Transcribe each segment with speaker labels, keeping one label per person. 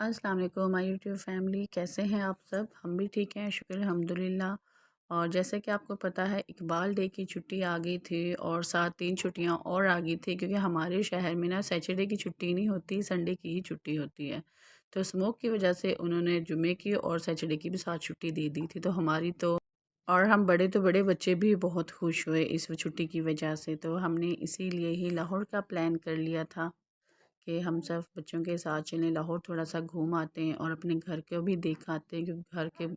Speaker 1: अस्सलाम वालेकुम my YouTube family, कैसे हैं आप सब। हम भी ठीक हैं, शुक्र अल्हम्दुलिल्लाह। और जैसे कि आपको पता है, इकबाल डे की छुट्टी आ गई थी और साथ 3 छुट्टियां और आ गई थी, क्योंकि हमारे शहर में ना सैटरडे की छुट्टी नहीं होती, संडे की ही छुट्टी होती है। तो स्मोक की वजह से उन्होंने जुमे की और सैटरडे की भी साथ छुट्टी दे दी थी। तो हमारी तो और हम बड़े तो बड़े बच्चे भी बहुत खुश हुए इस छुट्टी की वजह से। तो हमने इसीलिए ही लाहौर का प्लान कर लिया था कि हम सब बच्चों के साथ चलें, लाहौर थोड़ा सा घूम आते हैं और अपने घर को भी देख आते हैं, क्योंकि घर के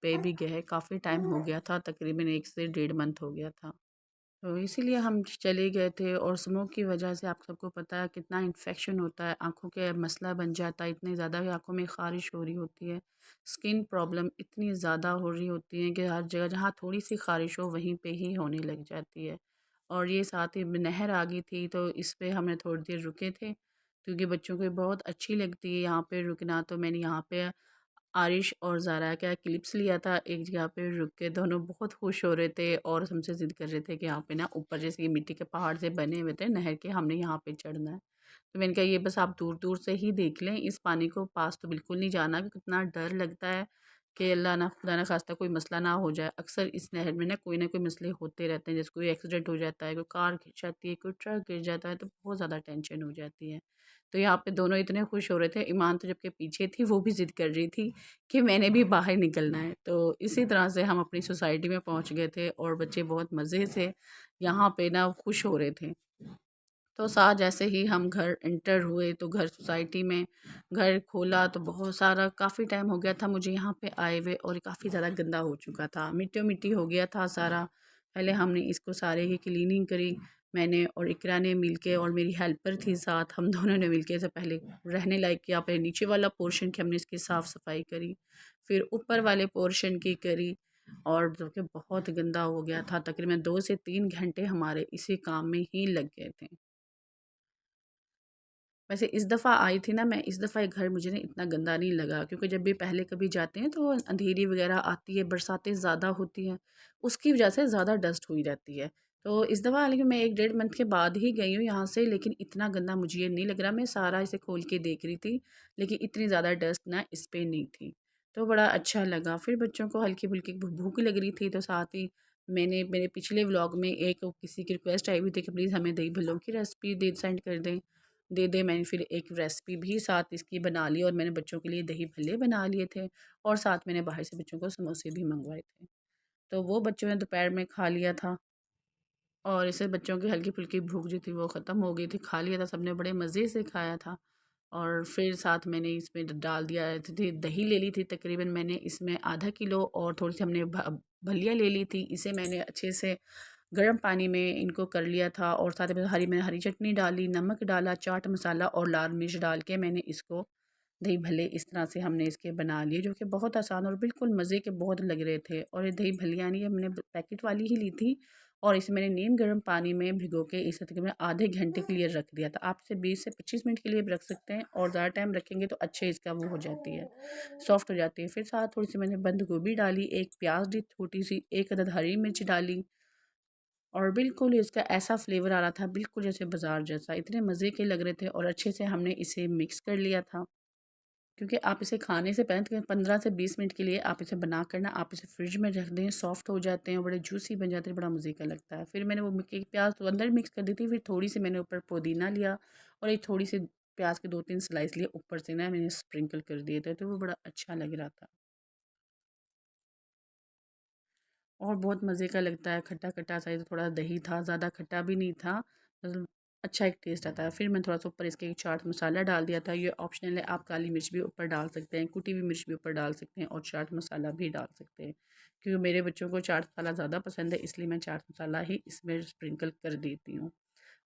Speaker 1: पे भी गए काफ़ी टाइम हो गया था, तकरीबन 1 से 1.5 मंथ हो गया था। तो इसीलिए हम चले गए थे। और स्मोक की वजह से आप सबको पता है कितना इन्फेक्शन होता है, आँखों के मसला बन जाता है, इतनी ज़्यादा कि आँखों में ख़ारिश हो रही होती है, स्किन प्रॉब्लम इतनी ज़्यादा हो रही होती है कि हर जगह जहाँ थोड़ी सी ख़ारिश हो वहीं पे ही होने लग जाती है। और ये साथ ही नहर आ गई थी, तो इस पे हमने थोड़ी देर रुके थे, क्योंकि बच्चों को बहुत अच्छी लगती है यहाँ पे रुकना। तो मैंने यहाँ पे आरिश और ज़ारा का क्लिप्स लिया था, एक जगह पे रुक के दोनों बहुत खुश हो रहे थे और हमसे ज़िद कर रहे थे कि यहाँ पे ना ऊपर जैसे ये मिट्टी के पहाड़ से बने हुए थे नहर के, हमने यहाँ पे चढ़ना है। तो मैंने कहा ये बस आप दूर दूर से ही देख लें, इस पानी को पास तो बिल्कुल नहीं जाना, क्योंकि कितना डर लगता है कि अल्लाह ना खुदा ना खास्ता कोई मसला ना हो जाए। अक्सर इस नहर में ना कोई मसले होते रहते हैं, जैसे कोई एक्सीडेंट हो जाता है, कोई कार गिर जाती है, कोई ट्रक गिर जाता है, तो बहुत ज़्यादा टेंशन हो जाती है। तो यहाँ पे दोनों इतने खुश हो रहे थे, ईमान तो जबकि पीछे थी, वो भी ज़िद कर रही थी कि मैंने भी बाहर निकलना है। तो इसी तरह से हम अपनी सोसाइटी में पहुँच गए थे और बच्चे बहुत मज़े से यहाँ पे ना खुश हो रहे थे। तो साथ जैसे ही हम घर एंटर हुए, तो घर सोसाइटी में घर खोला तो बहुत सारा काफ़ी टाइम हो गया था मुझे यहाँ पे आए हुए, और काफ़ी ज़्यादा गंदा हो चुका था, मिट्टी मिट्टी हो गया था सारा। पहले हमने इसको सारे की क्लीनिंग करी, मैंने और इकरा ने मिलके, और मेरी हेल्पर थी साथ, हम दोनों ने मिलके से पहले रहने लायक किया। पहले नीचे वाला पोर्शन की हमने इसकी साफ़ सफाई करी, फिर ऊपर वाले पोर्शन की करी, और जो कि बहुत गंदा हो गया था। तकरीबन 2 से 3 घंटे हमारे इसी काम में ही लग गए थे। वैसे इस दफ़ा आई थी ना मैं, इस दफ़ा ये घर मुझे ना इतना गंदा नहीं लगा, क्योंकि जब भी पहले कभी जाते हैं तो अंधेरी वगैरह आती है, बरसातें ज़्यादा होती हैं, उसकी वजह से ज़्यादा डस्ट हुई रहती है। तो इस दफ़ा हालांकि मैं 1 डेढ़ मंथ के बाद ही गई हूँ यहाँ से, लेकिन इतना गंदा मुझे ये नहीं लग रहा। मैं सारा इसे खोल के देख रही थी, लेकिन इतनी ज़्यादा डस्ट ना इस पर नहीं थी, तो बड़ा अच्छा लगा। फिर बच्चों को हल्की फुल्की भूख लग रही थी, तो साथ ही मैंने मेरे पिछले व्लॉग में एक किसी की रिक्वेस्ट आई हुई थी कि प्लीज़ हमें दही भल्लों की रेसिपी दे सेंड कर दें, दे मैंने फिर एक रेसिपी भी साथ इसकी बना ली, और मैंने बच्चों के लिए दही भल्ले बना लिए थे, और साथ मैंने बाहर से बच्चों को समोसे भी मंगवाए थे। तो वो बच्चों ने दोपहर में खा लिया था, और इससे बच्चों की हल्की फुल्की भूख जो थी वो ख़त्म हो गई थी, खा लिया था सबने, बड़े मज़े से खाया था। और फिर साथ मैंने इसमें डाल दिया थी, दही ले ली थी, तकरीबन मैंने इसमें आधा किलो, और थोड़ी सी हमने भलिया ले ली थी। इसे मैंने अच्छे से गर्म पानी में इनको कर लिया था, और साथ में मैंने हरी चटनी डाली, नमक डाला, चाट मसाला और लाल मिर्च डाल के मैंने इसको दही भल्ले इस तरह से हमने इसके बना लिए, जो कि बहुत आसान और बिल्कुल मज़े के बहुत लग रहे थे। और ये दही भल्लियाँ नहीं, हमने पैकेट वाली ही ली थी, और इसे मैंने नीम गर्म पानी में भिगो के इसे तकरीबन आधे घंटे के लिए रख दिया था। आप इसे 20 से 25 मिनट के लिए भी रख सकते हैं, और ज़्यादा टाइम रखेंगे तो अच्छे इसका वो हो जाती है, सॉफ्ट हो जाती है। फिर साथ थोड़ी सी मैंने बंद गोभी डाली, एक प्याज दी छोटी सी, एक अदद हरी मिर्च डाली, और बिल्कुल इसका ऐसा फ्लेवर आ रहा था बिल्कुल जैसे बाज़ार जैसा, इतने मज़े के लग रहे थे। और अच्छे से हमने इसे मिक्स कर लिया था, क्योंकि आप इसे खाने से पहले तकरीबन 15 से 20 मिनट के लिए आप इसे बना कर ना आप इसे फ्रिज में रख दें, सॉफ्ट हो जाते हैं, बड़े जूसी बन जाते हैं, बड़ा मज़े का लगता है। फिर मैंने वो प्याज तो अंदर मिक्स कर दी थी, फिर थोड़ी सी मैंने ऊपर पुदीना लिया, और एक थोड़ी सी प्याज के 2-3 स्लाइस लिए ऊपर से ना मैंने स्प्रिंकल कर दिए थे, तो वो बड़ा अच्छा लग रहा था, और बहुत मज़े का लगता है। खट्टा खट्टा सा, ये तो थोड़ा दही था, ज़्यादा खट्टा भी नहीं था, मतलब अच्छा एक टेस्ट आता है। फिर मैं थोड़ा सा ऊपर इसके चाट मसाला डाल दिया था, ये ऑप्शनल है, आप काली मिर्च भी ऊपर डाल सकते हैं, कुटी हुई मिर्च भी ऊपर डाल सकते हैं, और चाट मसाला भी डाल सकते हैं, क्योंकि मेरे बच्चों को चाट मसाला ज़्यादा पसंद है, इसलिए मैं चाट मसाला ही इसमें स्प्रिंकल कर देती हूँ।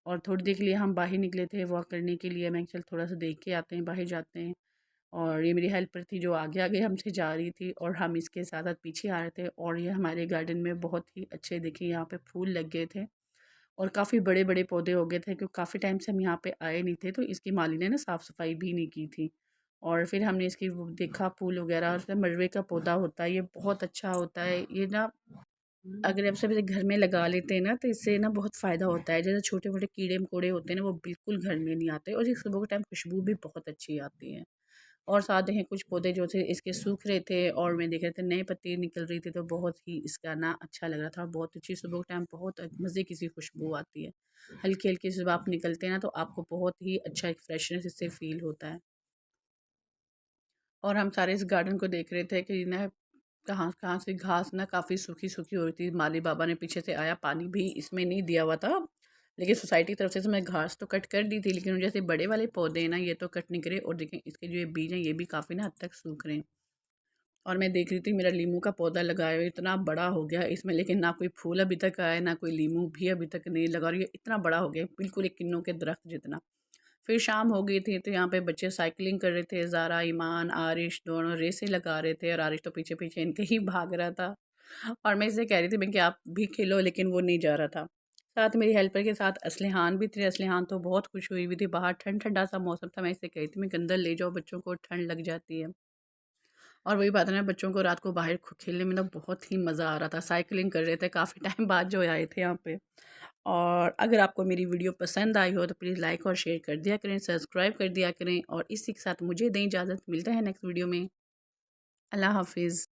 Speaker 1: और थोड़ी देर के लिए हम बाहर निकले थे वॉक करने के लिए, मैं चल थोड़ा सा देख के आते हैं, बाहर जाते हैं। और ये मेरी हेल्पर थी जो आगे आगे हमसे जा रही थी, और हम इसके साथ साथ पीछे आ रहे थे। और ये हमारे गार्डन में बहुत ही अच्छे, देखिए यहाँ पे फूल लग गए थे, और काफ़ी बड़े बड़े पौधे हो गए थे, क्योंकि काफ़ी टाइम से हम यहाँ पे आए नहीं थे, तो इसकी माली ने ना साफ़ सफाई भी नहीं की थी। और फिर हमने इसकी वो देखा फूल वगैरह, और उसमें मलबे का पौधा होता है, ये बहुत अच्छा होता है। ये ना अगर आप सब इसे घर में लगा लेते हैं ना, तो इससे ना बहुत फ़ायदा होता है। जैसे छोटे मोटे कीड़े मकोड़े होते हैं ना, वो बिल्कुल घर में नहीं आते, और ये सुबह के टाइम खुशबू भी बहुत अच्छी आती है। और साथ देखें कुछ पौधे जो थे इसके सूख रहे थे और मैं देख रहे थे नए पत्ती निकल रही थी, तो बहुत ही इसका ना अच्छा लग रहा था। और बहुत अच्छी सुबह के टाइम बहुत मज़े की सी खुशबू आती है। हल्की हल्की सुबह आप निकलते हैं ना, तो आपको बहुत ही अच्छा एक फ्रेशनेस इससे फ़ील होता है। और हम सारे इस गार्डन को देख रहे थे कि ना कहाँ कहाँ से घास ना काफ़ी सूखी सूखी हो रही थी। माली बाबा ने पीछे से आया, पानी भी इसमें नहीं दिया हुआ था, लेकिन सोसाइटी की तरफ से तो मैं घास तो कट कर दी थी, लेकिन जैसे बड़े वाले पौधे हैं ना ये तो कट नहीं करे। और देखें इसके जो ये बीज हैं ये भी काफ़ी ना हद तक सूख रहे हैं। और मैं देख रही थी मेरा लीमू का पौधा लगाया हुआ इतना बड़ा हो गया इसमें, लेकिन ना कोई फूल अभी तक आया, ना कोई लीमू भी अभी तक नहीं लगा। और ये इतना बड़ा हो गया बिल्कुल एक किन्नों के दरख्त जितना। फिर शाम हो गई थी, तो यहाँ पे बच्चे साइकिलिंग कर रहे थे। ज़ारा, ईमान, आरिश दोनों रेसें लगा रहे थे और आरिश तो पीछे पीछे इनके ही भाग रहा था। और मैं इसे कह रही थी मैं कि आप भी खेलो, लेकिन वो नहीं जा रहा था। साथ मेरी हेल्पर के साथ असलिहान भी थे। असलिहान तो बहुत खुश हुई हुई थी, बाहर ठंड ठंडा सा मौसम था। मैं इसे कही थी मैं अंदर ले जाओ, बच्चों को ठंड लग जाती है। और वही बात है ना, बच्चों को रात को बाहर खेलने में ना बहुत ही मज़ा आ रहा था। साइकिलिंग कर रहे थे काफ़ी टाइम बाद जो आए थे यहाँ पे। और अगर आपको मेरी वीडियो पसंद आई हो तो प्लीज़ लाइक और शेयर कर दिया करें, सब्सक्राइब कर दिया करें। और इसी के साथ मुझे दें इजाज़त, मिलते हैं नेक्स्ट वीडियो में। अल्लाह हाफ़िज़।